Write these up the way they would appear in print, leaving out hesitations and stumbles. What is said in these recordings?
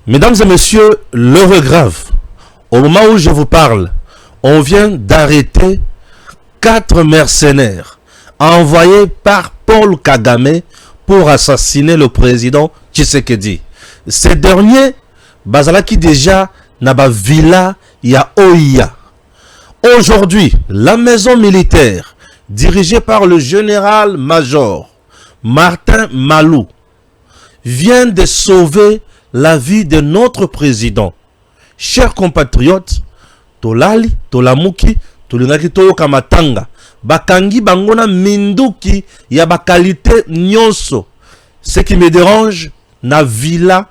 Mesdames et messieurs, l'heure grave. Au moment où je vous parle, on vient d'arrêter 4 mercenaires envoyés par Paul Kagame pour assassiner le président Tshisekedi. Ces derniers, bazalaki déjà naba villa ya Oya. Aujourd'hui, la maison militaire, dirigée par le général-major Martin Malou, vient de sauver la vie de notre président. Chers compatriotes, Tolali, Tolamuki, Tolingaki Toyoka Matanga, Bakangi Bangona Minduki, ya bakalite nyonso. Ce qui me dérange, na villa,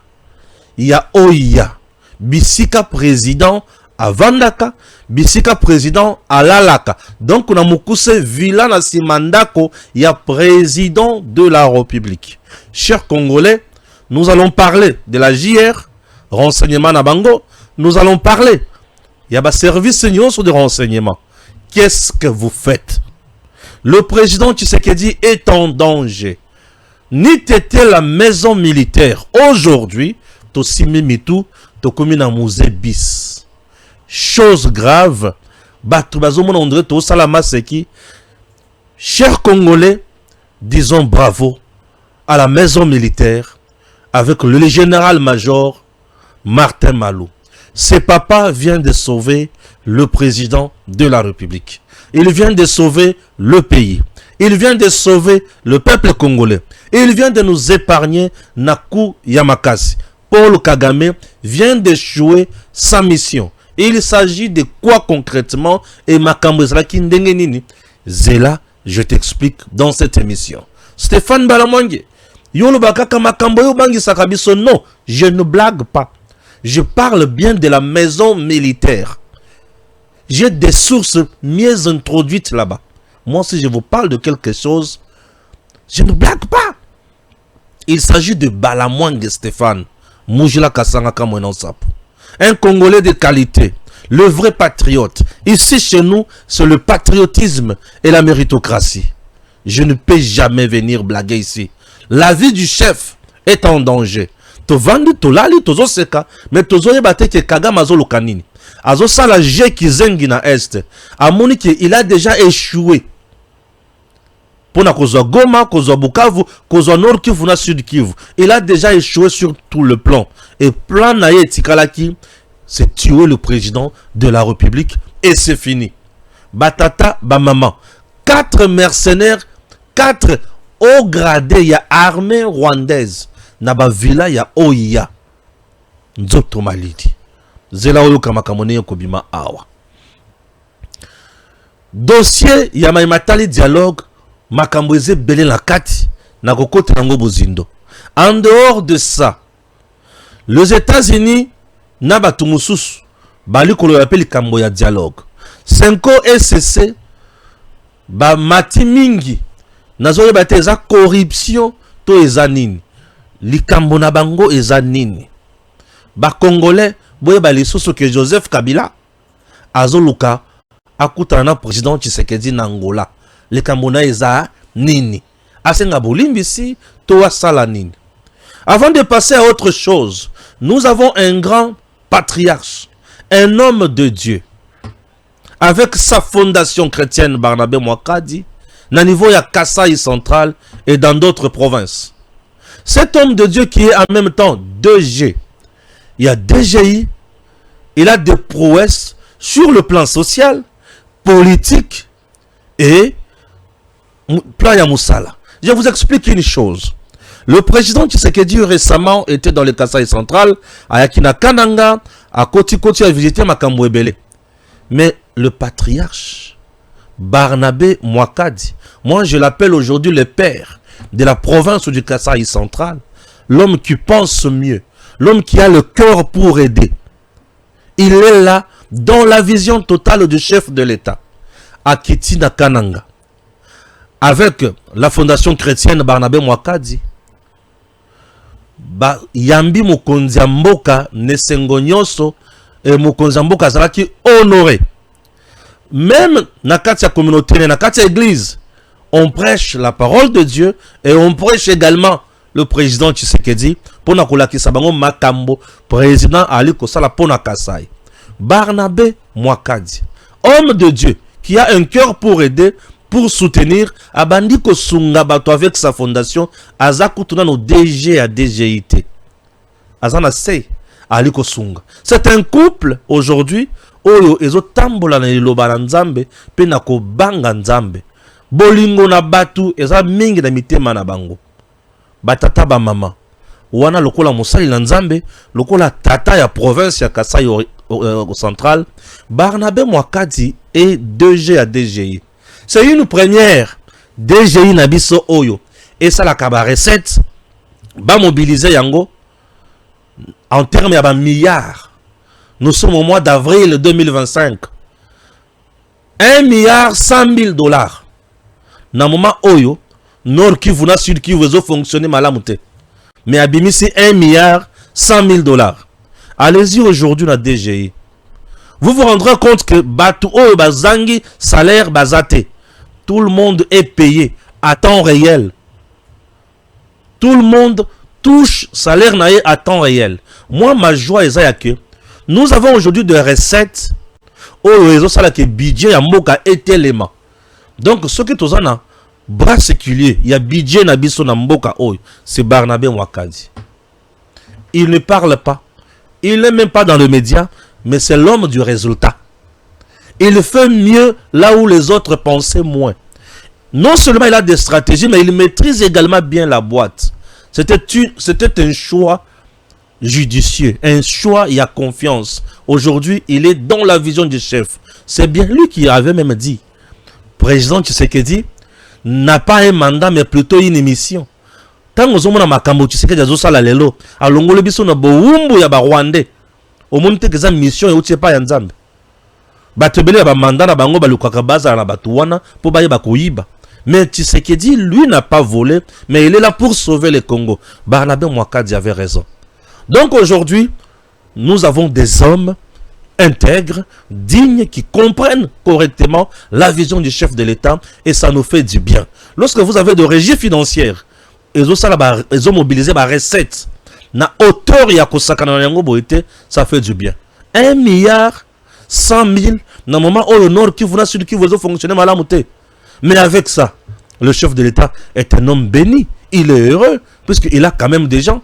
ya Oya. Bisika président à Vandaka, Bisika président à Lalaka. Donc, on a moukousse villa na simandako, ya président de la République. Chers Congolais, nous allons parler de la JR, renseignement Nabango. Nous allons parler. Il y a un service sur de renseignement. Qu'est-ce que vous faites? Le président Tshisekedi est en danger. Ni t'étais la maison militaire. Aujourd'hui, Tosimi Mitu, Tokomina Mouze bis. Chose grave. Chers Congolais, disons bravo à la maison militaire avec le général-major Martin Malou. Ce papa vient de sauver le président de la République. Il vient de sauver le pays. Il vient de sauver le peuple congolais. Il vient de nous épargner Naku Yamakasi. Paul Kagame vient d'échouer sa mission. Il s'agit de quoi concrètement? Et Makambezraki Ndengenini. Zela, je t'explique dans cette émission. Stéphane Balamwange. Non, je ne blague pas. Je parle bien de la maison militaire. J'ai des sources mieux introduites là-bas. Moi, si je vous parle de quelque chose, je ne blague pas. Il s'agit de Balamwange Stéphane. Moujila Kasangaka Mwenonsapo. Un Congolais de qualité. Le vrai patriote. Ici, chez nous, c'est le patriotisme et la méritocratie. Je ne peux jamais venir blaguer ici. La vie du chef est en danger. Tovandi tolali tozo seka, mais tozo yebate ke Kagame azo lokanini. Azo sala je kizengi na est. Amoni ke il a déjà échoué. Pona kozwa Goma, kozwa Bukavu, kozwa Nord Kivu na Sud Kivu. Il a déjà échoué sur tout le plan. Et plan na ye tikalaki, c'est tuer le président de la République et c'est fini. Batata, bamama. 4 mercenaires, 4 au gradé, il y a armée rwandaise. Naba villa ya Oya. Nzoto malidi. Zela oyo kamakamone yokobima awa. Dossier ya maimatali dialogue makambweze belé la kati na kokote nango bozindo. En dehors de ça, les États-Unis naba tumususu bali kolo yapeli kambo ya dialogue. 5 SCC ba mati mingi nazoye bate eza corruption to eza nini. Likambo na bango eza nini. Ba Congolais boye ba lisusu ke Joseph Kabila azoluka akutana président Tshisekedi na Angola. Likambo na eza nini. Asenga bolimbisi to asala nini. Avant de passer à autre chose, nous avons un grand patriarche, un homme de Dieu, avec sa fondation chrétienne Barnabé Mwakadi, na niveau ya Kasai central et dans d'autres provinces. Cet homme de Dieu qui est en même temps 2G, il y a DGI, il a des prouesses sur le plan social, politique et plan ya Moussala. Je vous explique une chose. Le président Tshisekedi récemment était dans le Kasai central, à Yakina Kananga, à Koti a visité Makambo Ebele. Mais le patriarche Barnabé Mwakadi, moi je l'appelle aujourd'hui le père de la province du Kasai central, l'homme qui pense mieux, l'homme qui a le cœur pour aider. Il est là dans la vision totale du chef de l'État, à Kitina Kananga, avec la fondation chrétienne Barnabé Mwakadi. Yambi Mokonzi Mboka Nesengo Nyonso et Mokonzi Mboka Zalaki honoré. Même na katia communauté, na katia église, on prêche la parole de Dieu et on prêche également le président Tshisekedi pona kolakisa bango makambo président ali kosala pona Kasai. Barnabé Mwakadi, homme de Dieu qui a un cœur pour aider, pour soutenir, abandi kosunga bato avec sa fondation, aza kutuna no DG à DGIT. Azana sey ali kosunga. C'est un couple aujourd'hui oyo ezotambola na liloba na Nzambe pe na kobanga Nzambe. Bolingo na batu eza mingi na mitema na bango. Batata ba mama wana lokola mosali na Nzambe, lokola tata ya province ya Kasai au central, Barnabé Mwakadi est 2G à DGI. C'est une première. DGI na biso oyo et ça la kaba recette ba mobiliser yango en termes de milliards. Nous sommes au mois d'avril 2025. 1 milliard 100 000 dollars. Na moment oyo, Nord Kivu na Sud Kivu veut fonctionner malamute. Mais abimisi 1 milliard 100 000 dollars. Allez-y aujourd'hui dans DGI. Vous vous rendrez compte que Batu oyo bazangi salaire bazate. Tout le monde est payé à temps réel. Tout le monde touche salaire naé à temps réel. Moi, ma joie est que nous avons aujourd'hui des recettes au réseau ça que budget ya mboka est élément. Donc ce que tu as bras séculier, il y a budget na biso na mboka oyo, c'est Barnabé Mwakadi. Il ne parle pas. Il n'est même pas dans le média, mais c'est l'homme du résultat. Il fait mieux là où les autres pensaient moins. Non seulement il a des stratégies, mais il maîtrise également bien la boîte. C'était un choix judicieux, un choix, il y a confiance. Aujourd'hui, il est dans la vision du chef. C'est bien lui qui avait même dit, président Tshisekedi n'a pas un mandat, mais plutôt une mission. Tant que nous avons Tshisekedi azosala lelo, alongolo biso na boumbu ya ba Rwandais. Au monde que ça mission et outie pas ya Nzambe. Batebele ba mandat na bango balukaka baza na batuwana po baye bakoyiba. Mais Tshisekedi, lui, n'a pas volé, mais il est là pour sauver le Congo. Barnabé Mwakadi avait raison. Donc aujourd'hui, nous avons des hommes intègres, dignes, qui comprennent correctement la vision du chef de l'État et ça nous fait du bien. Lorsque vous avez de régies financières, ils ont mobilisé ma recette. Na hauteur ya kosaka na yango boité, ça fait du bien. 1 milliard 100 000 na moment où le Nord Kivu na Sud Kivu veut fonctionner malamute. Mais avec ça, le chef de l'État est un homme béni. Il est heureux puisqu'il a quand même des gens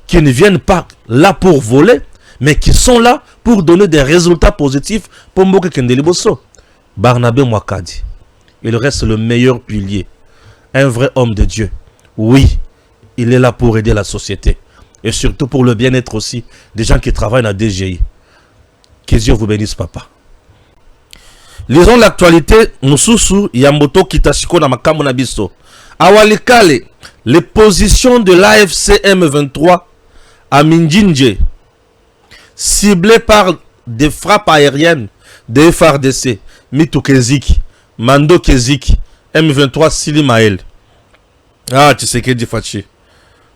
qui ne viennent pas là pour voler, mais qui sont là pour donner des résultats positifs pour Mboke Kendeli Bosso. Barnabé Mwakadi, il reste le meilleur pilier. Un vrai homme de Dieu. Oui, il est là pour aider la société. Et surtout pour le bien-être aussi des gens qui travaillent dans la DGI. Que Dieu vous bénisse, papa. Lisons l'actualité. Mususu Yamboto Kitashiko na makambo na biso. Awalikale, les positions de l'AFC M23 à Minjinje, ciblées par des frappes aériennes de FRDC, Mitou Keziki, Mando Keziki, M23 Silimaël. Ah, tu sais que dit Fachi.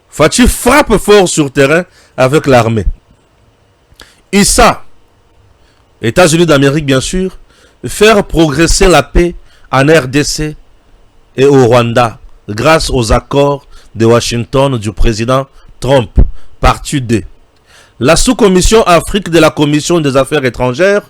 Fachi frappe fort sur terrain avec l'armée. Issa, États-Unis d'Amérique bien sûr, faire progresser la paix en RDC et au Rwanda grâce aux accords de Washington du président Trump, partie 2. La sous-commission Afrique de la Commission des Affaires étrangères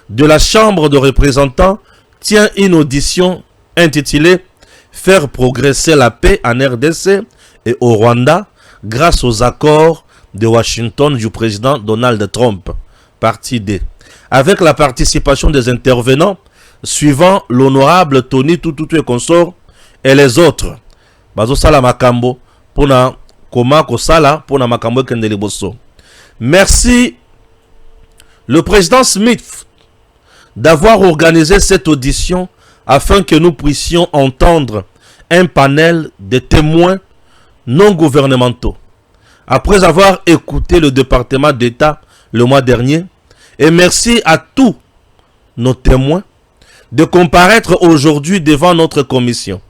de la Chambre de représentants tient une audition intitulée « Faire progresser la paix en RDC et au Rwanda grâce aux accords de Washington du président Donald Trump, partie 2. Avec la participation des intervenants suivant l'honorable Tony Tututu et consort et les autres. Bazo sala makambo pona koma ko sala pona makambo kendeli bosso. Merci le président Smith d'avoir organisé cette audition afin que nous puissions entendre un panel de témoins non gouvernementaux. Après avoir écouté le département d'État le mois dernier, et merci à tous nos témoins de comparaître aujourd'hui devant notre commission.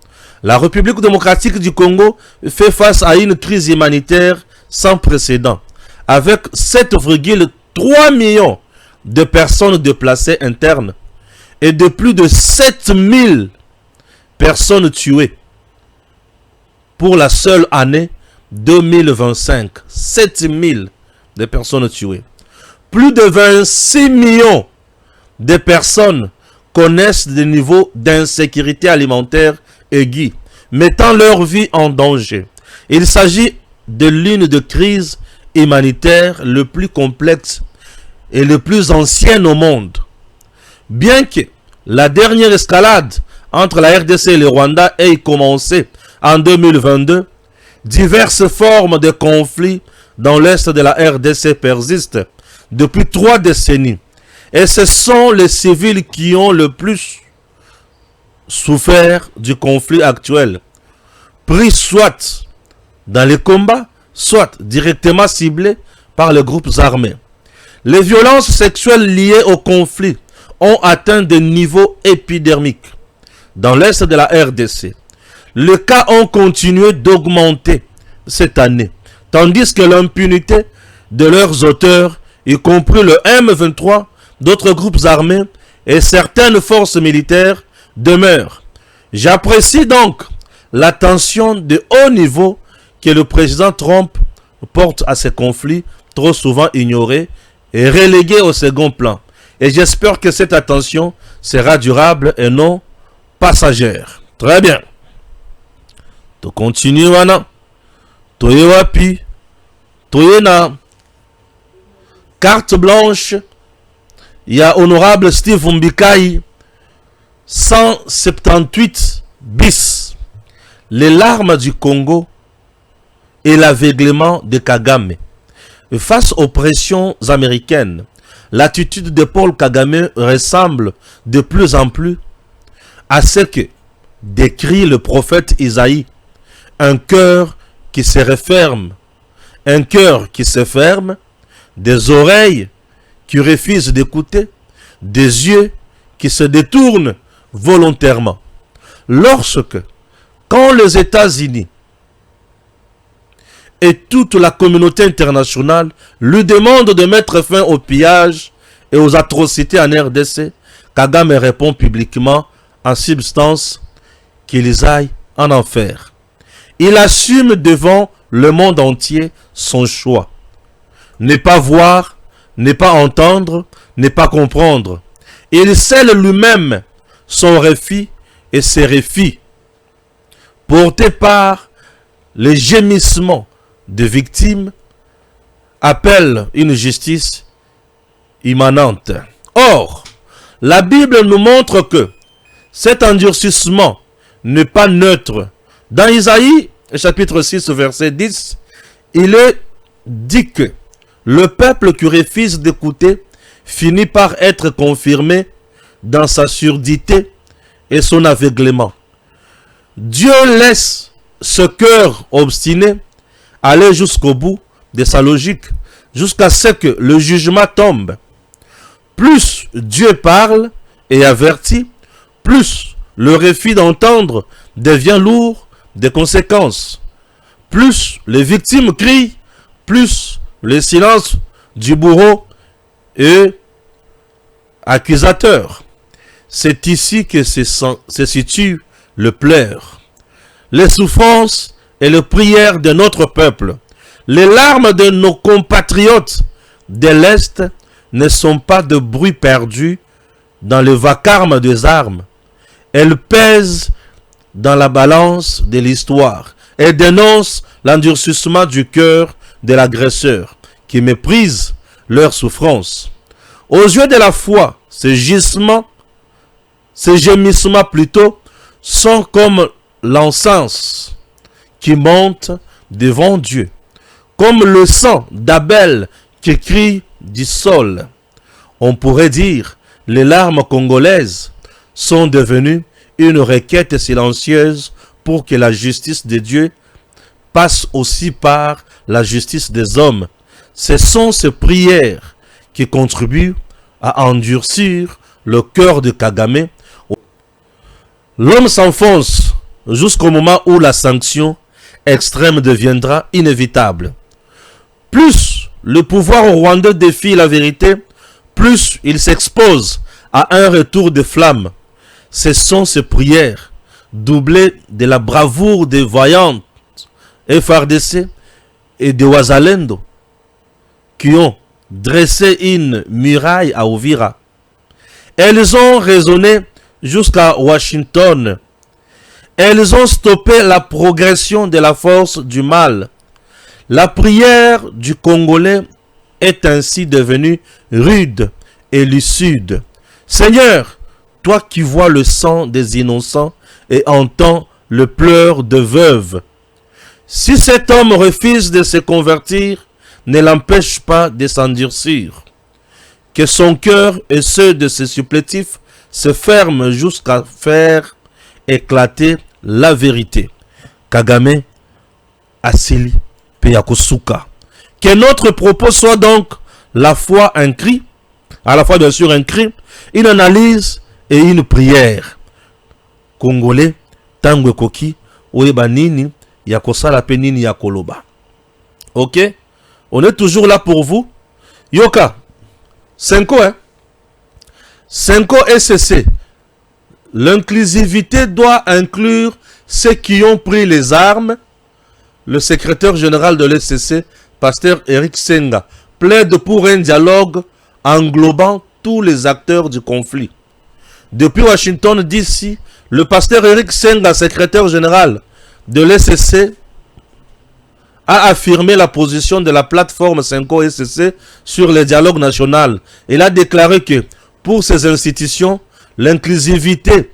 La République démocratique du Congo fait face à une crise humanitaire sans précédent, avec 7,3 millions de personnes déplacées internes et de plus de 7000 personnes tuées pour la seule année 2025, 7000 de personnes tuées. Plus de 26 millions de personnes connaissent des niveaux d'insécurité alimentaire aigus, mettant leur vie en danger. Il s'agit de l'une des crises humanitaires le plus complexe et le plus ancienne au monde. Bien que la dernière escalade entre la RDC et le Rwanda ait commencé en 2022, diverses formes de conflits dans l'est de la RDC persistent depuis 3 décennies. Et ce sont les civils qui ont le plus souffert du conflit actuel, pris soit dans les combats, soit directement ciblés par les groupes armés. Les violences sexuelles liées au conflit ont atteint des niveaux épidermiques dans l'est de la RDC. Les cas ont continué d'augmenter cette année, tandis que l'impunité de leurs auteurs, y compris le M23, d'autres groupes armés et certaines forces militaires, demeure. J'apprécie donc l'attention de haut niveau que le président Trump porte à ces conflits trop souvent ignorés et relégués au second plan. Et j'espère que cette attention sera durable et non passagère. Très bien. Tu continues maintenant. Toye wapi. Toye na. Carte blanche. Il y a honorable Steve Mbikai. 178 bis. Les larmes du Congo et l'aveuglement de Kagame. Face aux pressions américaines, l'attitude de Paul Kagame ressemble de plus en plus à ce que décrit le prophète Isaïe. Un cœur qui se referme, un cœur qui se ferme, des oreilles qui refusent d'écouter, des yeux qui se détournent volontairement. Quand les États-Unis et toute la communauté internationale lui demandent de mettre fin au pillage et aux atrocités en RDC, Kagame répond publiquement en substance qu'ils aillent en enfer. Il assume devant le monde entier son choix. Ne pas voir, ne pas entendre, ne pas comprendre. Il scelle lui-même son refus et ses refus, portés par les gémissements de victimes, appelle une justice immanente. Or, la Bible nous montre que cet endurcissement n'est pas neutre. Dans Isaïe, chapitre 6, verset 10, il est dit que le peuple qui refuse d'écouter finit par être confirmé dans sa surdité et son aveuglement. Dieu laisse ce cœur obstiné aller jusqu'au bout de sa logique, jusqu'à ce que le jugement tombe. Plus Dieu parle et avertit, plus le refus d'entendre devient lourd de conséquences. Plus les victimes crient, plus le silence du bourreau est accusateur. C'est ici que se situe le pleur, les souffrances et les prières de notre peuple. Les larmes de nos compatriotes de l'Est ne sont pas de bruit perdu dans le vacarme des armes. Elles pèsent dans la balance de l'histoire et dénoncent l'endurcissement du cœur de l'agresseur qui méprise leur souffrance. Aux yeux de la foi, ces gémissements plutôt, sont comme l'encens qui monte devant Dieu, comme le sang d'Abel qui crie du sol. On pourrait dire, les larmes congolaises sont devenues une requête silencieuse pour que la justice de Dieu passe aussi par la justice des hommes. Ce sont ces prières qui contribuent à endurcir le cœur de Kagame. L'homme s'enfonce jusqu'au moment où la sanction extrême deviendra inévitable. Plus le pouvoir rwandais défie la vérité, plus il s'expose à un retour de flamme. Ce sont ces prières, doublées de la bravoure des voyantes FARDC, et de Wazalendo qui ont dressé une muraille à Uvira. Elles ont raisonné jusqu'à Washington. Elles ont stoppé la progression de la force du mal. La prière du Congolais est ainsi devenue rude et lucide. Seigneur, toi qui vois le sang des innocents et entends le pleur de veuves, si cet homme refuse de se convertir, ne l'empêche pas de s'endurcir. Que son cœur et ceux de ses supplétifs se ferment jusqu'à faire éclater la vérité. Kagame Asili Peyakosuka. Que notre propos soit donc la fois un cri, à la fois bien sûr un cri, une analyse et une prière. Congolais, tango koki, oyeba nini, yakosala pe nini yakoloba. Ok? On est toujours là pour vous. Yoka, Senko, hein? Senko SCC. L'inclusivité doit inclure ceux qui ont pris les armes. Le secrétaire général de l'SCC, pasteur Eric Senga, plaide pour un dialogue englobant tous les acteurs du conflit. Depuis Washington DC, le pasteur Eric Senga, secrétaire général de l'SCC, a affirmé la position de la plateforme 5 SCC sur le dialogue national. Il a déclaré que pour ces institutions, l'inclusivité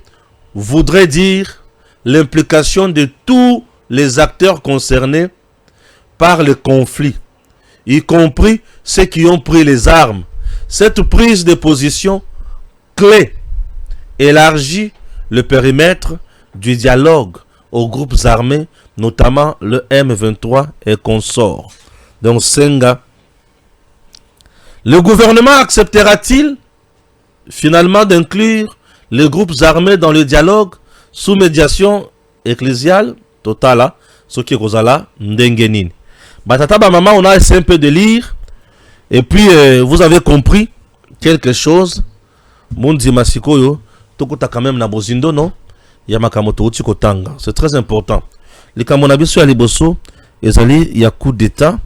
voudrait dire l'implication de tous les acteurs concernés par le conflit, y compris ceux qui ont pris les armes. Cette prise de position clé élargit le périmètre du dialogue aux groupes armés, notamment le M23 et consorts. Donc Senga, le gouvernement acceptera-t-il finalement d'inclure les groupes armés dans le dialogue sous médiation ecclésiale totale, ce qui est Rosala Ndengenin. Batata maman, on a essayé un peu de lire et puis vous avez compris quelque chose. Mundi Masikoyo, tokota quand même na bozindo non? Yamakamoto uti kotanga. C'est très important. Les Kamonabiso Aliboso, il y a coup d'état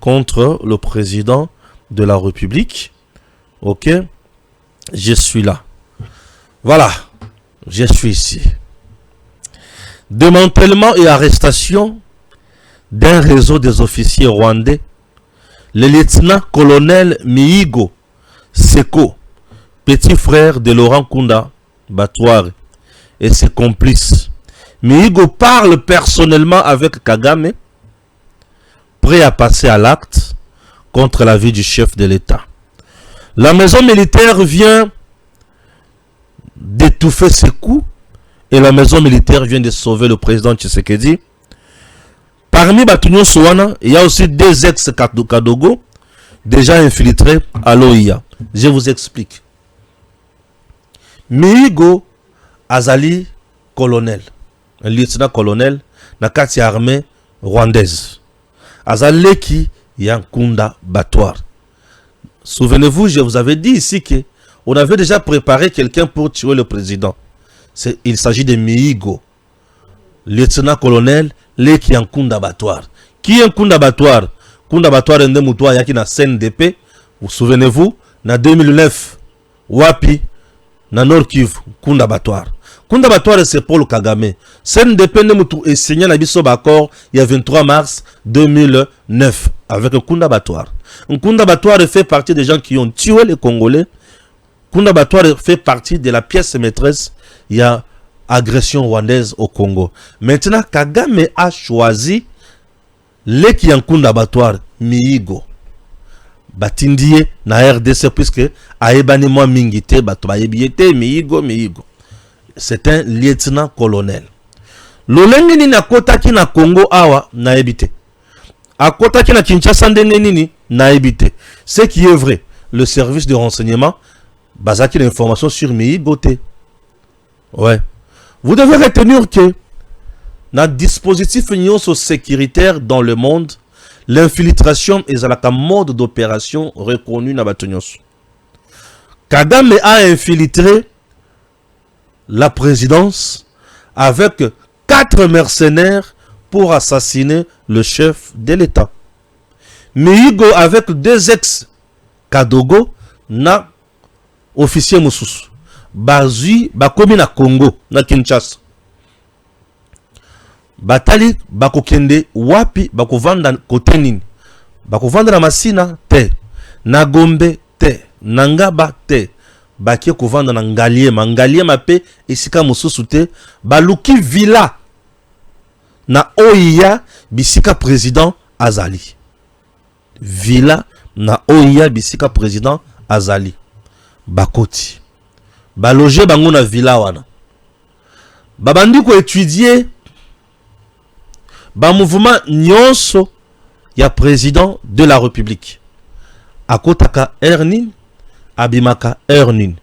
contre le président de la République. Ok, je suis là. Voilà, je suis ici. Démantèlement et arrestation d'un réseau des officiers rwandais. Le lieutenant-colonel Mihigo Seko, petit frère de Laurent Kunda Batouare, et ses complices. Mihigo parle personnellement avec Kagame, prêt à passer à l'acte contre la vie du chef de l'État. La maison militaire vient d'étouffer ses coups et la maison militaire vient de sauver le président Tshisekedi. Parmi Batunyo Souana, il y a aussi des ex-Kadogo déjà infiltrés à l'OIA. Je vous explique. Mihigo Azali colonel, un lieutenant-colonel, na kati armée rwandaise. Azaleki Yankunda Batouar. Souvenez-vous, je vous avais dit ici que on avait déjà préparé quelqu'un pour tuer le président. Il s'agit de Mihigo, lieutenant-colonel Leki Yankunda Batouar. Qui est Nkunda Batouar? Nkunda Batouar est un yaki na CNDP. Vous souvenez-vous, na 2009, Wapi, na Nord Kivu, Nkunda Batouar. Nkunda Batouar c'est Paul Kagame. CNDP est signé na biso d'accord il y a 23 mars 2009 avec Nkunda Batouar. Nkunda Batouar fait partie des gens qui ont tué les Congolais. Nkunda Batouar fait partie de la pièce maîtresse. Il y a agression rwandaise au Congo. Maintenant, Kagame a choisi Leki Nkunda Batouar Mihigo Batindie na RDC puisque aebani mwa mingite bato bayebiete Mihigo. C'est un lieutenant-colonel. Lolenge nini akotaki na Congo awa na ebite. Akotaki na Kinshasa ndenge nini na ebite. Ce qui est vrai, le service de renseignement basaki l'information sur Mihigo te. Ouais. Vous devez retenir que dans le dispositif sécuritaire dans le monde, l'infiltration est un mode d'opération reconnu dans Batonyos. Kagame a infiltré la présidence avec 4 mercenaires pour assassiner le chef de l'État. Mihigo avec 2 ex Kadogo na officier mosusu bazui bakomi na Congo na Kinshasa. Batali bakokende wapi bakovanda kote nini? Bakovanda na Masina te, na Gombe te, na Ngaba te. Bakie kovanda na Ngaliema pe esika mosusu te. Baluki villa na OIA bisika président azali. Villa na OIA bisika président azali. Bakoti baloge bango na villa wana. Babandi ko étudier ba mouvement nyonso ya président de la République. Akotaka Ernin, abimaka Ernin.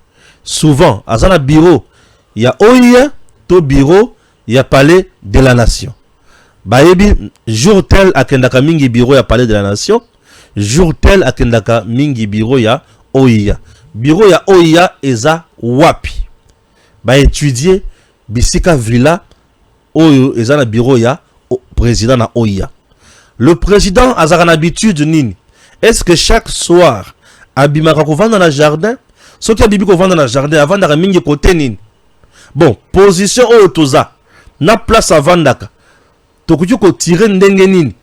Souvent azana bureau ya OIA to bureau ya palais de la nation. Baebi jour tel akendaka mingi bureau ya palais de la nation, jour tel akendaka mingi bureau ya OIA. Bureau ya OIA eza wapi? Ba étudier bisika villa oyo eza na bureau ya président na OIA. Le président a une habitude nini? Est-ce que chaque soir abimaka kovanda na jardin? Ce qui abibi kovanda na jardin avant da mingi côté nini? Bon, position oyo toza na place avandaka. Tokuki ko tirer ndenge nini?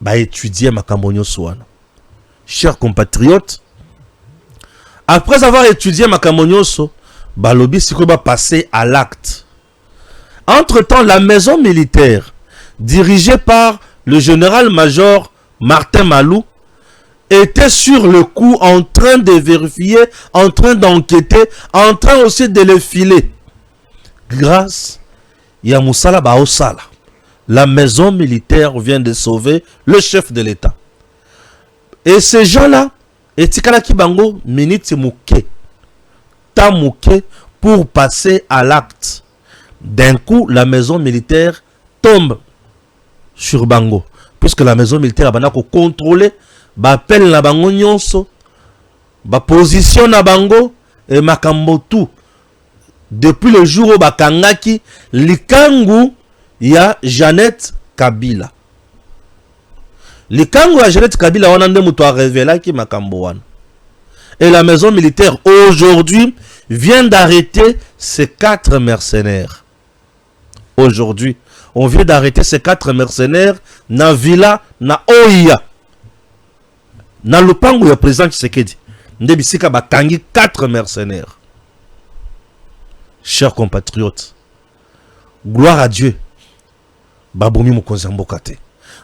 Ba étudier makambo nyonso wana. Chers compatriotes, après avoir étudié makambo nyonso, balobi siko ba passer à l'acte. Entre-temps, la maison militaire, dirigée par le général-major Martin Malou, était sur le coup en train de vérifier, en train d'enquêter, en train aussi de les filer. Grâce à Moussala Baosala, la maison militaire vient de sauver le chef de l'État. Et ces gens-là, etikala kibango minute mouke, ta mouke pour passer à l'acte. D'un coup, la maison militaire tombe sur Bango. Puisque la maison militaire a contrôlé, appelle la Bango nyonso, position na Bango et makambo tout. Depuis le jour où bakangaki, likangu ya Jeannette Kabila. Likangu ya Jeannette Kabila wana nde muto a révélé ki makambo wana. Et la maison militaire aujourd'hui vient d'arrêter ces 4 mercenaires. Aujourd'hui, on vient d'arrêter ces 4 mercenaires na villa na OIA. Na lupangu ya président Tshisekedi. Ndebisika bakangi 4 mercenaires. Chers compatriotes, gloire à Dieu. Baboumi Mokonzi Mboka te.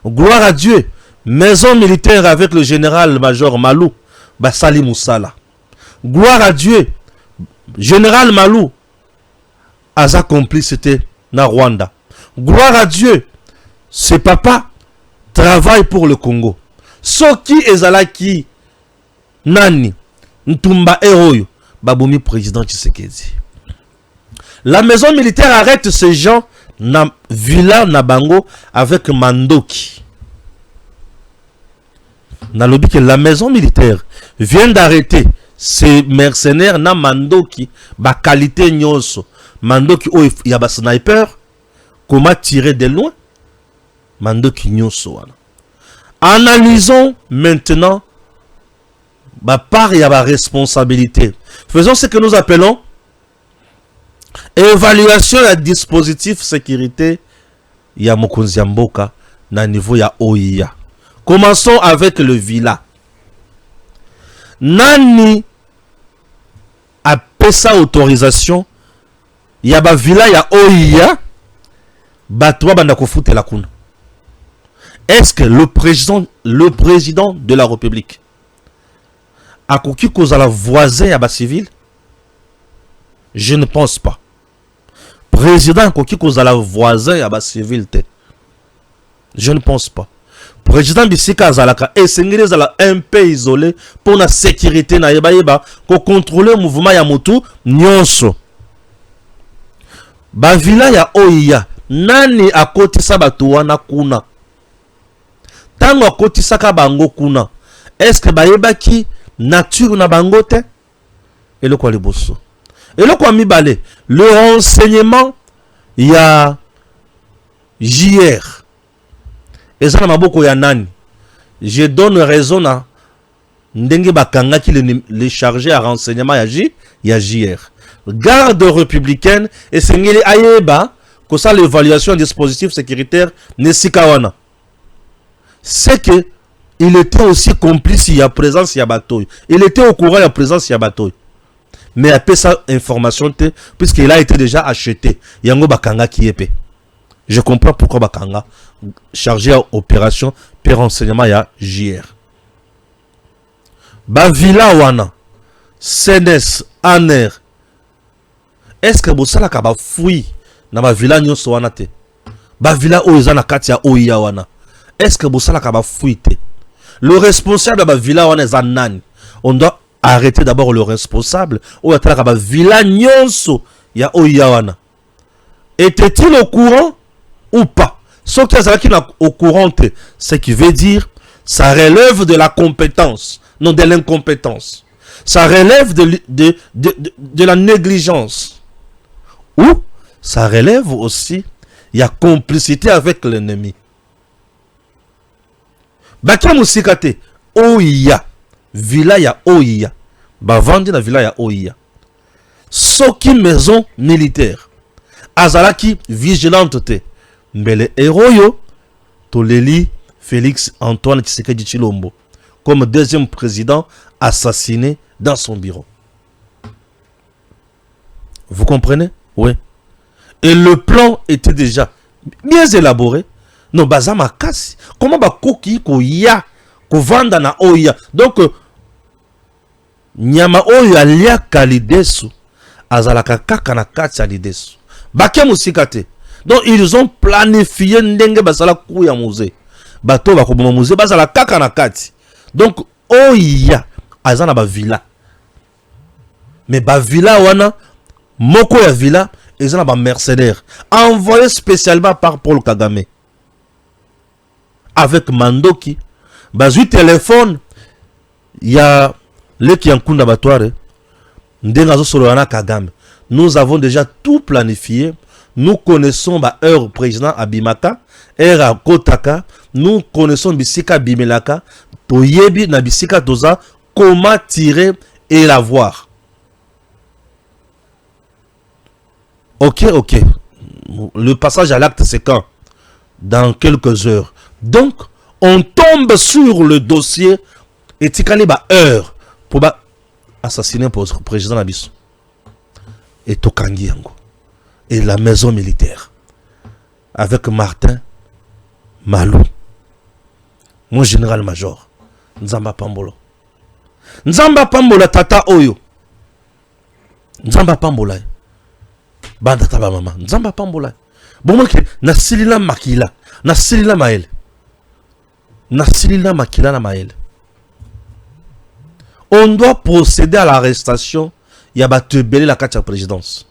Gloire à Dieu. Maison militaire avec le général-major Malou. Basali Moussala. Gloire à Dieu. Général Malou. Aza complicité na Rwanda. Gloire à Dieu. Ce papa travaille pour le Congo. Soki ezalaki nani Ntumba Eroyo Baboumi président Tshisekedi. La maison militaire arrête ces gens na villa na bango avec Mandoki. Na lobi que la maison militaire vient d'arrêter ces mercenaires na Mandoki ba qualité nyonso. Mandoki o ya ba sniper, comment tirer de loin? Mandoki nyonso wana. Analysons maintenant ba part ya ba responsabilité. Faisons ce que nous appelons évaluation ya dispositif sécurité ya Mokonzi Mboka na niveau ya OIA. Commençons avec le villa. Nani a pesa autorisation ya ba villa ya OIA batwa banda kofute la kuna. Est-ce que le président de la République a koki kozala voisin ya ba civil? Je ne pense pas. Président koki kozala voisin ya ba civil te. Je ne pense pas. Président bisika zalaka esengeli zala un peu isolé pour la sécurité na yeba ko contrôler mouvement ya motu nyonso. Ba villa ya OIA nani akotisa batu wana kuna? Tango akotisa ka bango kuna. Est-ce que bayebaki nature na bango te? Eloko liboso. Eloko mibale, le renseignement ya JR. Ezana maboko ya nani? je donne raison à ndenge bakanga qui les chargé à renseignement ya JR. Garde républicaine et sengeli ayeba que ça l'évaluation des dispositifs sécuritaires nesikawana. C'est que il était aussi complice il y a présence il y a bateau. Il était au courant il y a présence il y a bateau. Mais après sa information puisqu'il a été déjà acheté. Yango bakanga qui est. Je comprends pourquoi bakanga chargé à opération per renseignement ya JR. Bavila wana CNS ANER. Est-ce que bosala ka ba fui na ba villa nyonso wana te? Ba villa o eza na kati ya oya wana. Est-ce que bosala ka ba fui te? Le responsable de ba villa wana eza nani? On doit arrêter d'abord le responsable ou atala ka ba villa nyonso ya oya wana. Était-il au courant ou pas? Ce qui est au courant, ce qui veut dire ça relève de la compétence, non de l'incompétence. Ça relève de la négligence. Ou ça relève aussi, il y a complicité avec l'ennemi. Bakia musikate, oya, villa ya oya, bavandi na villa ya oya. Soki maison militaire, azalaki vigilante te, mbele héroyo, toleli Félix Antoine Tshisekedi Tshilombo, comme deuxième président assassiné dans son bureau. Vous comprenez? Oui. Et le plan était déjà bien élaboré. Non, bazama kasi. Comment ba koki ko ya ko vanda na oya. Donc nyama oya lia kalidesu azalaka kaka na kati ya lidesu. Bakia musikate. Donc ils ont planifié ndenge basala ku ya musée. Bato ba ko boma musée bazala kaka na kati. Donc oya azana ba villa. Mais ba villa wana moko ya villa ils ont un mercenaire envoyé spécialement par Paul Kagame avec Mandoki. Bazui téléphone, il y a le qui en kunda batware. Ndengazo Solana Kagame. Nous avons déjà tout planifié. Nous connaissons ba heure président Abimaka, heure à Kotaka. Nous connaissons Bisika Bimelaka. Toyebi na Bisika Toza. Comment tirer et la voir. Ok. Le passage à l'acte, c'est quand? Dans quelques heures. Donc, on tombe sur le dossier et tikani ba heure pour assassiner pour le président Nabiso. Et Tokangi Yango. Et la maison militaire. Avec Martin Malou. Mon général-major. Nzamba Pambolo. Nzamba Pambola tata oyo. Nzamba Pambola. Banda taba mama. Nzamba Pambola. Bon que na silila makila. Na silila mael. Na silila makila na mael. On doit procéder à l'arrestation. Il y a batebele la carte de présidence.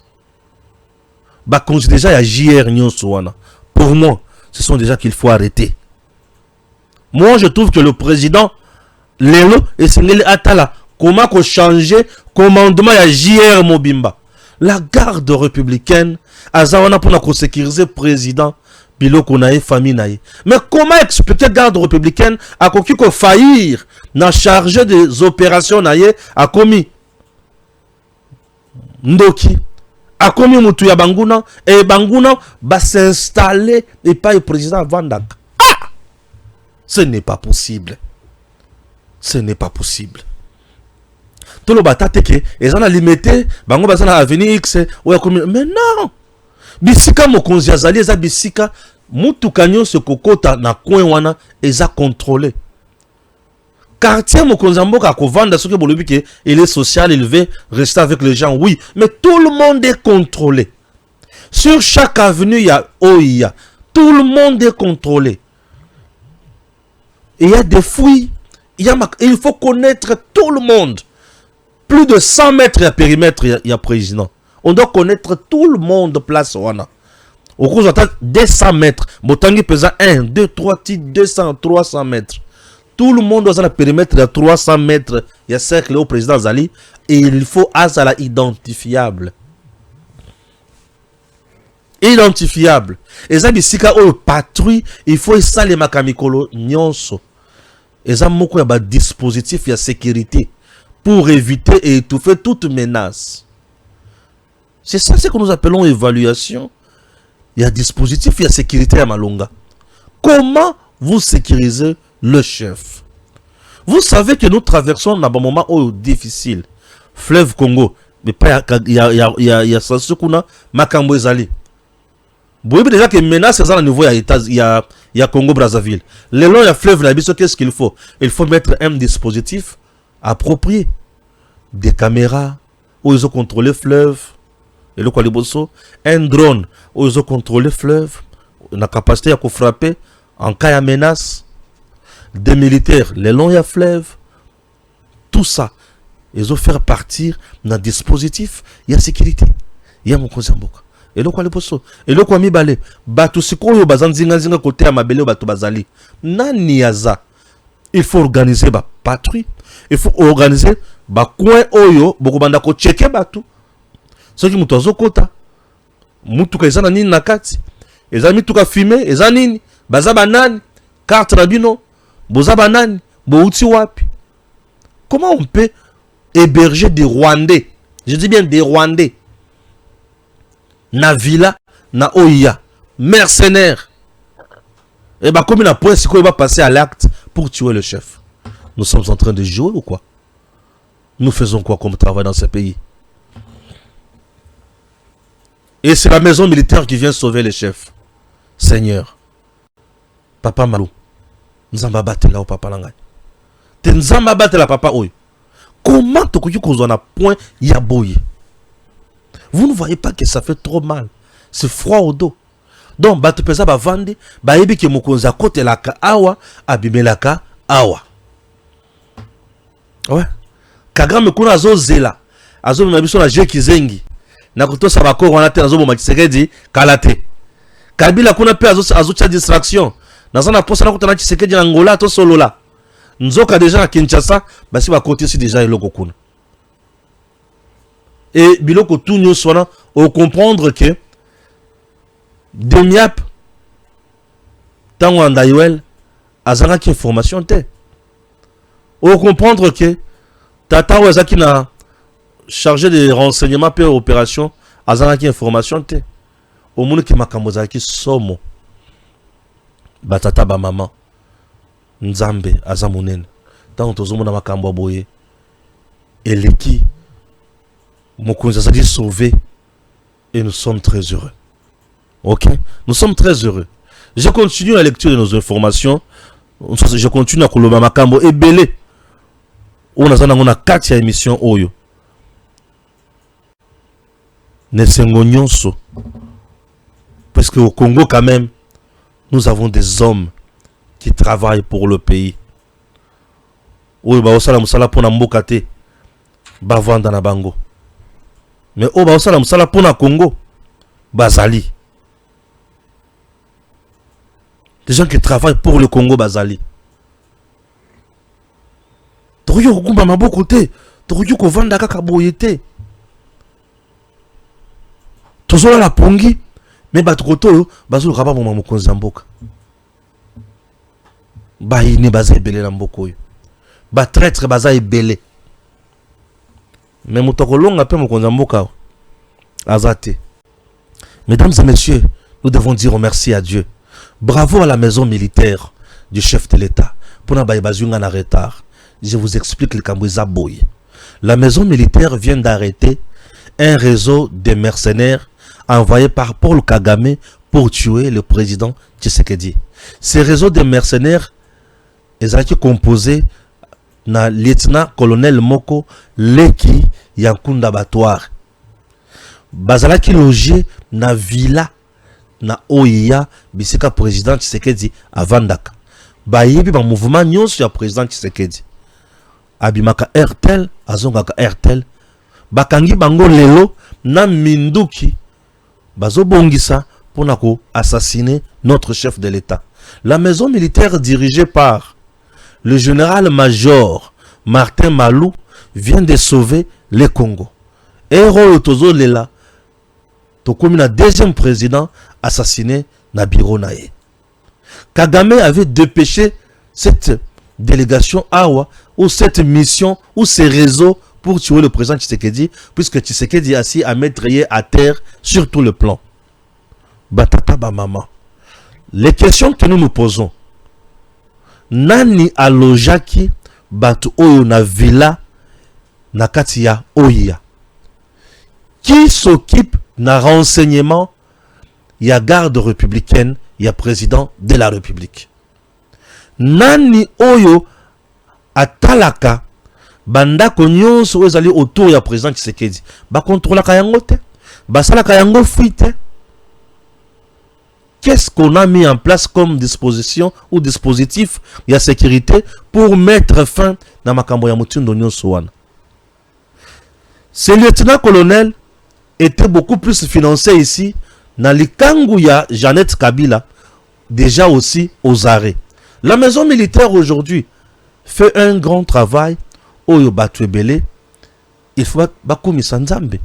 Bah considère déjà il y a JR Nyonsoana. Pour moi, ce sont déjà qu'il faut arrêter. Moi, je trouve que le président Lelo et Sengeli Atala, comment qu'on changer commandement à JR Mobimba. La garde républicaine, Azawana pour la sécuriser président, Biloko nae famille nae. Mais comment expliquer garde républicaine à quoi qu'on faillir na chargé des opérations nae a commis Ndoki a commis Moutou ya Banguna et Banguna va s'installer et pas le président Vandak. Ah! Ce n'est pas possible. Ce n'est pas possible. Tout le batate que ils ont limité, bango bazana avenir X ou comme mais non. Bisika mokonzi azali eza bisika mutu kanyo se kokota na coin wana eza contrôlé. Quartier mokonzi mboka ko vanda ce que bolobi que il est social, il veut rester avec les gens, oui, mais tout le monde est contrôlé. Sur chaque avenue il y a OIA, tout le monde est contrôlé. Il y a des fouilles, il faut connaître tout le monde. Plus de 100 mètres à périmètre, il y a président. On doit connaître tout le monde place wana. Au cours de 200 mètres. Botangi pesa 1, 2, 3, 200, 300 mètres. Tout le monde doit un périmètre de 300 mètres. Il y a cercle au président Zali. Et il faut azala identifiable. Identifiable. Et ça, bisika ou patrouille, il faut ça les makamikolo nyonso. Eza moko ya ba dispositif ya sécurité pour éviter et étouffer toute menace. C'est ça ce que nous appelons évaluation. Il y a dispositif, il y a sécurité à Malonga. Comment vous sécurisez le chef? Vous savez que nous traversons un moment difficile. Fleuve Congo, mais pas il y a ça ce qu'on a Makambo Ezali. Vous voyez déjà que menace c'est à niveau il y a Congo Brazzaville. Le long il y a fleuve là, qu'est-ce qu'il faut? Il faut mettre un dispositif approprié. Des caméras où ils ont contrôlé le fleuve. Et le Kwaliboso, un drone où ils ont contrôlé le fleuve. On a capacité à frapper en cas de menace. Des militaires, le long il y a fleuve. Tout ça, ils ont fait partir dans un dispositif. Il y a sécurité. Il y a mon conseil en boca. Et le Kwaliboso. Et le Kwami Balé. Batu Siko, Bazan Zinga côté à Mabele, Batu Bazali. Nani Yaza. Il faut organiser ma patrouille. Il faut organiser ma coin Oyo. Beaucoup banda ko checker Batu. Ceux qui mutozo kota. Mutuka ezana nini nakati. Ezana mituka fumé. Ezana nini. Baza banani. Carte rabino. Boza banani. Bouti wapi. Comment on peut héberger des Rwandais? Je dis bien des Rwandais. Na villa, na oya. Mercenaires. Et bah comme il a point, c'est quoi il va passer à l'acte pour tuer le chef. Nous sommes en train de jouer ou quoi? Nous faisons quoi comme travail dans ce pays? Et c'est la maison militaire qui vient sauver les chefs. Seigneur. Papa Malou. Nzamba batela au papa Langai. Te nzamba batela papa Oyo. Comment tu peux qu'on a point yaboye? Vous ne voyez pas que ça fait trop mal. C'est froid au dos. Donc, batu pesa ba vande, ba yebi ke mokonza kote la ka awa, abimelaka awa. Ouais. Kagra me kuna azo zela. Azo mabiso na je kizengi. Na kuto sabako wana te azo boma Tshisekedi kalate. Kabila kuna pe azo cha distraction. Na zana posa na kutana Tshisekedi na Angola to solola. Nzoka déjà na Kinshasa, basi ba côté si déjà eloko kuna. Et biloko tout nous sona au comprendre que Demiap tango andayuel azanga ki information te. Au comprendre que tata wazaki na chargé de renseignements per opération azanga ki information te. Au monde ki makambo zaki somo batata ba maman nzambe azamunene tango tozomo na makambo boye eleki mokonzi azali sauvé et nous sommes très heureux. Ok, nous sommes très heureux. Je continue la lecture de nos informations. Je continue à koloba makambo et belé. On a 4 émissions oyo. Nesengo nyonso. Parce qu'au Congo quand même, nous avons des hommes qui travaillent pour le pays. Oyo ba osala musala pona mboka te. Ba vanda na bango. Mais oyo ba osala musala pona Congo. Bazali. Des gens qui travaillent pour le Congo Bazali. Toyo okumba maboko te, toyo ko vanda kaka boyete. Tozola la pongi, mais batukoto bazulu kaba mo mokonzi mboka. Ba ini baza ebele na mboko yo. Ba traître baza ebele. Mais mutoko longa pe mokonzi mboka azate. Mesdames et messieurs, nous devons dire merci à Dieu. Bravo à la maison militaire du chef de l'État. Pour na bazunga na retard. Je vous explique le Kambouza Boy. La maison militaire vient d'arrêter un réseau de mercenaires envoyé par Paul Kagame pour tuer le président Tshisekedi. Ce réseau de mercenaires est composé na lieutenant-colonel Moko Leki Yankunda Batouar. Bazalaki logé na villa na Oya bisika président Tshisekedi avandaka. Bayebi ba mouvement nyonso ya président Tshisekedi. Abimaka RTL, azongaka RTL. Bakangi bango lelo na minduki. Bazobongisa pona ko assassiner notre chef de l'État. La maison militaire dirigée par le général-major Martin Malou vient de sauver le Congo. Héros tozo lela. Tokomi na deuxième président assassiné na bureau nae. Kagame avait dépêché cette délégation awa ou cette mission ou ces réseaux pour tuer le président Tshisekedi, puisque Tshisekedi est assis à mettre à terre sur tout le plan. Batata ba maman. Les questions que nous nous posons. Nani alojaki batu oyo na villa na kati ya Oya? Qui s'occupe na renseignement ya garde républicaine ya président de la République? Nani oyo atalaka bandako nyonso ezali autour ya président Tshisekedi? Ba contrôlaka yango te, basalaka yango fuite. Qu'est-ce qu'on a mis en place comme disposition ou dispositif de sécurité pour mettre fin à makambo ya mutindo nyonso wana? Ce lieutenant-colonel était beaucoup plus financé ici dans likangu ya Jeannette Kabila, déjà aussi aux arrêts. La maison militaire aujourd'hui fait un grand travail. Oyo Batwebele, il faut bakumi sanzambe.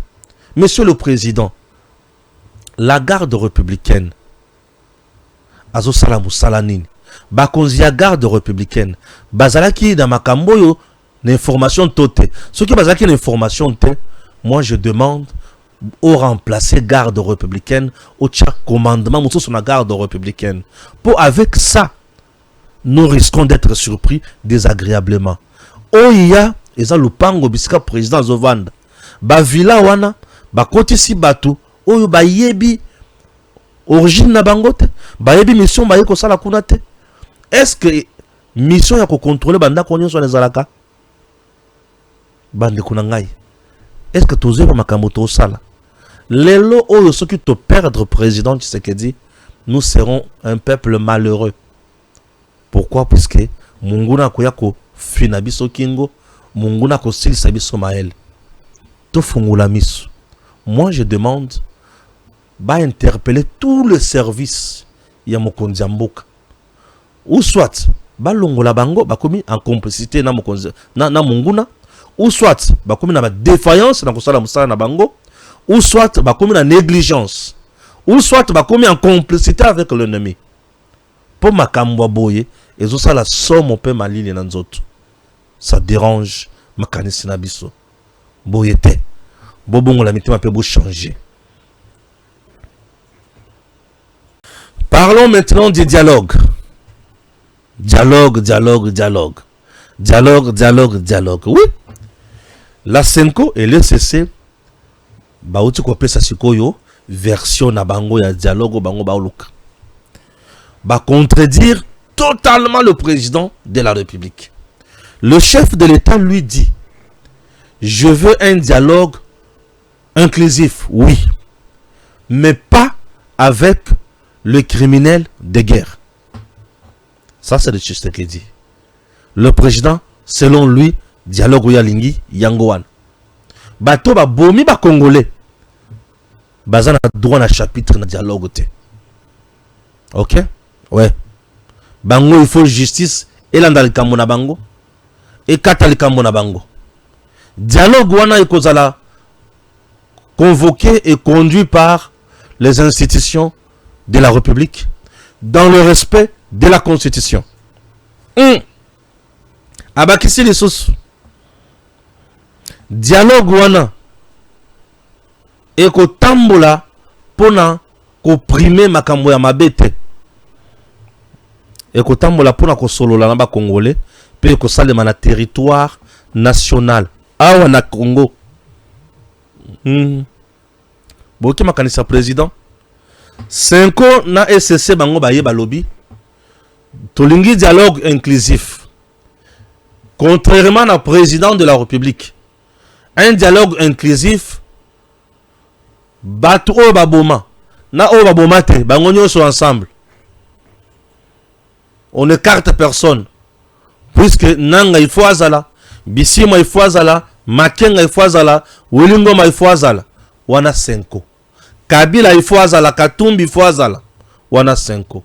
Monsieur le Président, la garde républicaine, Azo Salamou Salanine, bakonzi ya garde républicaine, bazalaki dans makambo yo l'information tote. Ce qui bazalaki l'information te, moi je demande au remplacer garde républicaine, au tchak commandement, moussou sur la garde républicaine. Pour avec ça, nous risquons d'être surpris désagréablement. Oya, eza lupango bisika président Zovanda. Ba villa wana, ba kotisi batu, oyo ba yebi origine na bangote, ba yebi mission ba yeko sala kuna te. Est-ce que mission ya ko contrôler banda konyo so nezalaka? Bande kuna ngai. Est-ce que toze ba makambo to sala? Lelo oyo soki to perdre président Tshisekedi, nous serons un peuple malheureux. Pourquoi? Puisque munguna koyako finabiso kingo, munguna ko silisa biso mael. To fungula miso. Moi je demande ba interpeller tout le service ya mokonzi ya mboka. Ou soit ba longola bango bakomi en complicité na mokonzi na munguna, ou soit bakomi na ba défaillance na kosala musala na bango, ou soit bakomi na négligence, ou soit bakomi en complicité avec l'ennemi. Pour makambo boye, et ça la somme on peut malili na nzoto. Ça dérange makanisi na biso. Boyete. Bobongo la mitima peut changer. Parlons maintenant du dialogue. Dialogue. Oui. La Senko et le CC baouti kopé sa sikoyo version na bango ya dialogue bango baoluka. Ba contredire totalement le président de la République. Le chef de l'État lui dit: je veux un dialogue inclusif, oui, mais pas avec le criminel de guerre. Ça, c'est le Tshisekedi. Le président, selon lui, dialogue yalingi yangoan. Bato ba bomi ba congolais. Bazana droit na chapitre na dialogue te. Ok? Ouais. Bango il faut justice et l'andalikambo na bango et katalikambo na bango. Dialogue wana ikozala convoqué et conduit par les institutions de la République dans le respect de la Constitution. Abakisi lisusu. Dialogue wana eko tambola pona ko primer makambo ya mabete. Eko tambola pona ko solola na ba congolais pe ko salema na territoire national awa na Congo. Boki makanisa président Senko na SCC bango baye balobi tolingi dialogue inclusif. Contrairement au président de la République, un dialogue inclusif batu o baboma na o baboma te bango nyonso ensemble. On écarte personne puisque nanga il faut azala, bisima il faut azala, makenga il faut azala, wilingoma il faut azala. Wana Senko. Kabila il faut azala, Katumbi il faut azala. Wana Senko.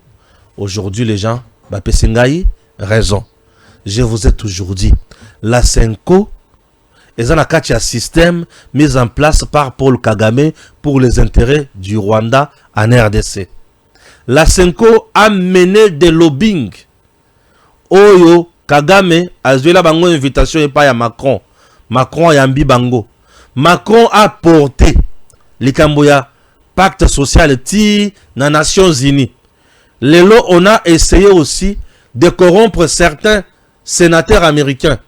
Aujourd'hui les gens bapesengai raison. Je vous ai toujours dit, la Senko est un système mis en place par Paul Kagame pour les intérêts du Rwanda en RDC. La Senko a mené des lobbying. Oyo Kagame a joué la bango invitation et pas à Macron. Macron a yambi bango. Macron a porté les Camboya pacte social ti na Nations Unies. Lelo on a essayé aussi de corrompre certains sénateurs américains.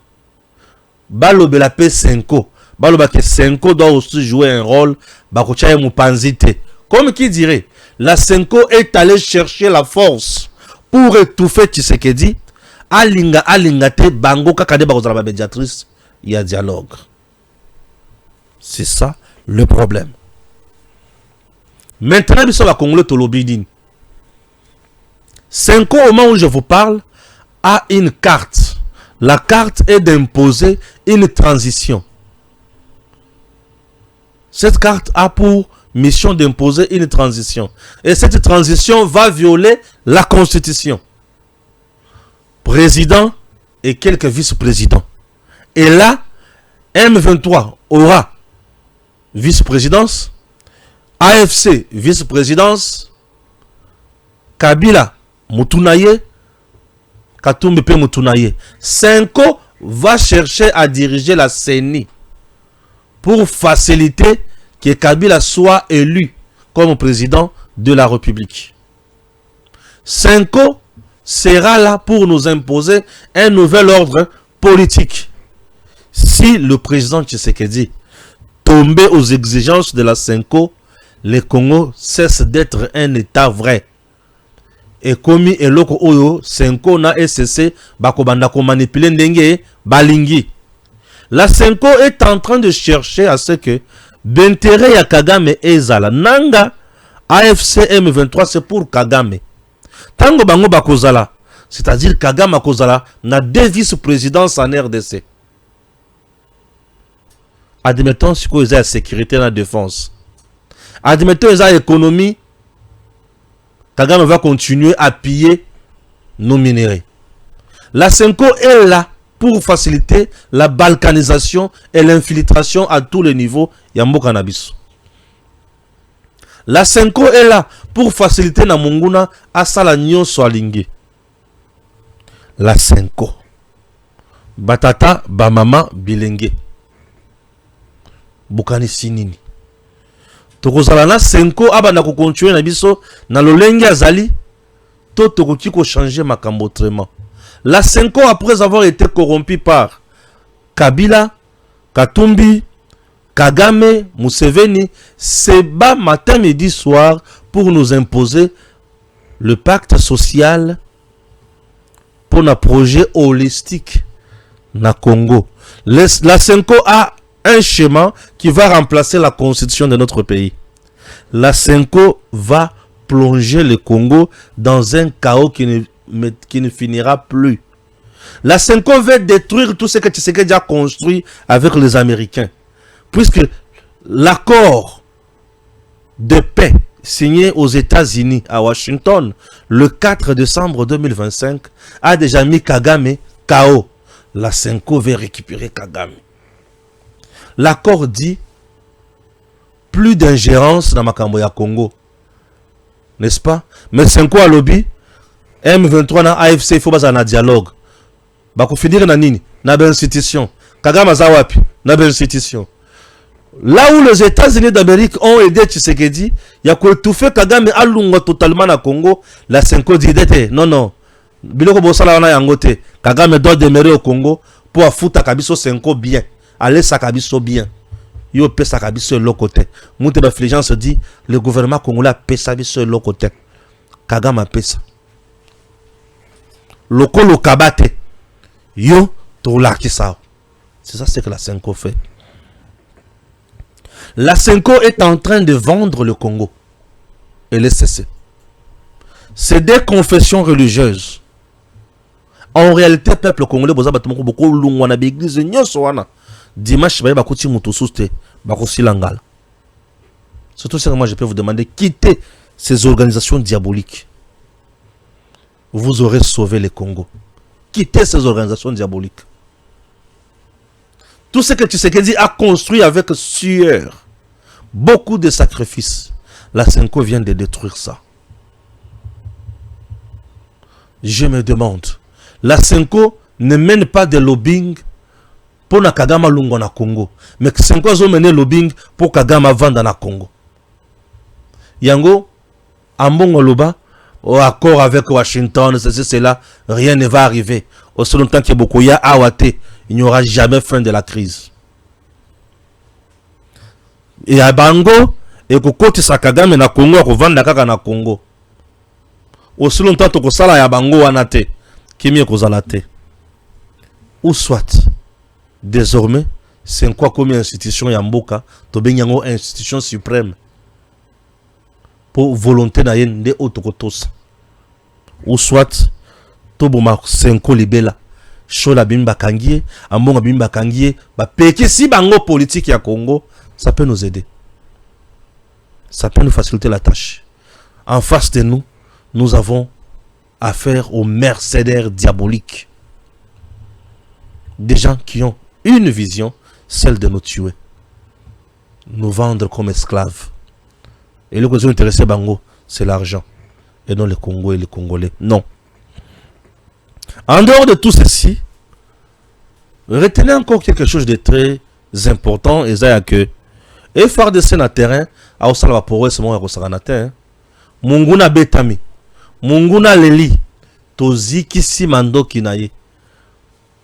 Balobe la paix Senko. Baloba que Senko doit aussi jouer un rôle. Bakochaye Mupanzite. Comme qui dirait, la Senko est allée chercher la force pour étouffer Tshisekedi. Alinga te bango kakade bakozala ba médiatrice. Il y a dialogue. C'est ça le problème. Maintenant, nous sommes à Congolais Tolobidine. Senko, au moment où je vous parle, a une carte. La carte est d'imposer une transition. Cette carte a pour mission d'imposer une transition. Et cette transition va violer la Constitution. Président et quelques vice-présidents. Et là, M23 aura vice-présidence, AFC vice-présidence, Kabila Mutunaye, Katumbi Pe Mutunaye. Senko va chercher à diriger la CENI pour faciliter que Kabila soit élu comme président de la République. Senko sera là pour nous imposer un nouvel ordre politique. Si le président Tshisekedi tombait aux exigences de la Senko, le Congo cesse d'être un état vrai. Et comme eloko oyo Senko na SCC bakobanda ko manipuler ndenge balingi. La Senko est en train de chercher à ce que Bentere ya Kagame ezala nanga AFC M23 c'est pour Kagame. Tango bango bakozala, c'est-à-dire Kagame akozala na deux vice-présidences en RDC. Admettons si vous avez la sécurité et la défense. Admettons que la économie, Kagame va continuer à piller nos minéraux. La Senko est là pour faciliter la balkanisation et l'infiltration à tous les niveaux. Yambo cannabis. La Senko est là pour faciliter na munguna asala nyonso alingi. La Senko. Batata, bamama, bilenge. Bukani sinini. Tokozala na Senko abana ko continuer na biso na lolenge azali to tokoki ko changer makambo autrement. La Senko après avoir été corrompu par Kabila, Katumbi, Kagame, Museveni se bat matin, midi, soir pour nous imposer le pacte social pour un projet holistique na Congo. La Senko a un schéma qui va remplacer la constitution de notre pays. La Senko va plonger le Congo dans un chaos qui ne finira plus. La Senko veut détruire tout ce que Tshisekedi a construit avec les Américains. Puisque l'accord de paix signé aux États-Unis à Washington le 4 décembre 2025 a déjà mis Kagame KO. La Senko veut récupérer Kagame. L'accord dit plus d'ingérence dans Makambo ya Congo. N'est-ce pas? Mais Senko a lobby M23 na AFC il faut pas un dialogue. Bako finir na nini? Na ben institution. Kagame zawapi? Na ben institution. Là où les États-Unis d'Amérique ont aidé Tshisekedi, il y a quoi tout fait Kagame alunga totalement na Congo. La Senko dit non. Biloko bosala wana yangote. Kagame doit demeurer au Congo pour foutre Kabiso Senko bien. Aller sa Kabiso bien. Yo pe sa Kabiso l'autre côté. Monte les se dit le gouvernement congolais pe sa biso l'autre côté. Kagame a pe ça. Loko kabate. Yo to la ki ça. C'est ça ce que la Senko fait. La Senko est en train de vendre le Congo et le CC. C'est des confessions religieuses. En réalité, peuple congolais, beaucoup lungwana l'église nyoswana. Dimanche, ba kuti mutu suste, ba ko silangala. C'est tout ça que moi je peux vous demander, quittez ces organisations diaboliques. Vous aurez sauvé le Congo. Quittez ces organisations diaboliques. Tout ce que Tshisekedi a construit avec sueur, beaucoup de sacrifices, la Senko vient de détruire ça. Je me demande, la Senko ne mène pas de lobbying pour na Kagame lungo na Congo, mais Senko a mené lobbying pour Kagame vendre na Congo. Yango, Ambongo Loba, au accord avec Washington, ceci, cela, rien ne va arriver. Aussi longtemps que Bokoya Awate, il n'y aura jamais fin de la crise. Et à Bango, et que côté Kagame na Congo, à vendre Kaka na Congo. Aussi longtemps que Sala ya Bango Anate, qui m'y kozalate. Ou soit, désormais, c'est quoi comme institution Yamboka, to benyango institution suprême pour volonté na yen de autokotos. Ou soit, to boma senko libela, shola bimba kangie, ambonga bimba kangie, ba peke si bango politique ya Congo, ça peut nous aider. Ça peut nous faciliter la tâche. En face de nous, nous avons affaire aux mercenaires diaboliques. Des gens qui ont une vision, celle de nous tuer, nous vendre comme esclaves. Et le qui intéressé Bango, c'est l'argent, et non les Congos et les Congolais. Non. En dehors de tout ceci, retenez encore quelque chose de très important, et c'est que et faire de scène à terrain, à Osala pour eux, c'est mon terrain. Munguna Betami, Munguna Leli, Tozi Kisi Mando Kinaye,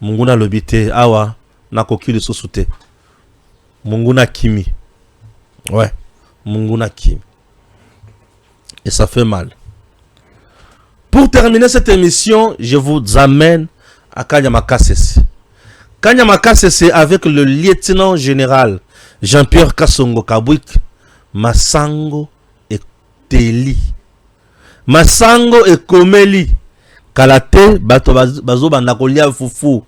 Munguna Lobite, Awa. Nakoki le sosute. Munguna Kimi. Ouais. Munguna Kimi. Et ça fait mal. Pour terminer cette émission, je vous amène à Kanyamaka Sese. Kanyamaka Sese avec le lieutenant général Jean-Pierre Kassongo Kabwik, Masango et Teli. Masango et Komeli. Kalate, Bato Bazo Bandakolia Foufou.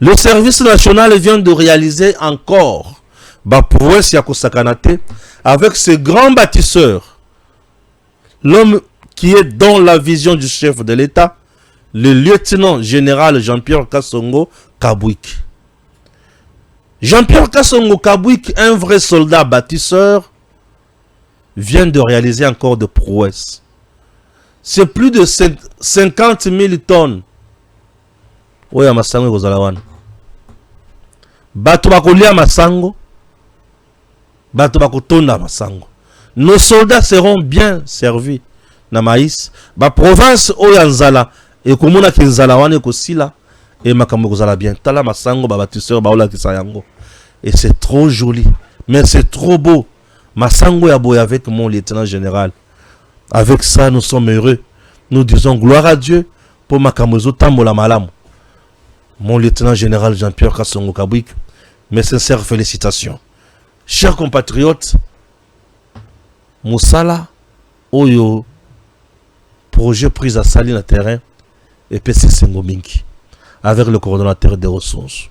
Le service national vient de réaliser encore Baprouès Yakosakanate avec ce grand bâtisseur, l'homme qui est dans la vision du chef de l'État, le lieutenant général Jean-Pierre Kassongo Kabwik. Jean-Pierre Kassongo Kabwik, un vrai soldat bâtisseur, vient de réaliser encore de prouesses. C'est plus de 50 000 tonnes. Oui, à Masango et Kozalawan. Bato bakolia Masango. Bato bakotonda Masango. Nos soldats seront bien servis. Na maïs. Ba province Oyanzala. Et komona Kinzala wane kosila. Et makambo kozala bien. Tala Masango ba bâtisseur ba ola kisayango. Et c'est trop joli. Mais c'est trop beau. Masango ya boy avec mon lieutenant général. Avec ça, nous sommes heureux. Nous disons gloire à Dieu pour Makamozo Tambola Malam. Mon lieutenant général Jean-Pierre Kassongo Kabwik, mes sincères félicitations. Chers compatriotes, Moussala, Oyo, projet pris à Saline à terrain, et PC Sengominki, avec le coordonnateur des ressources.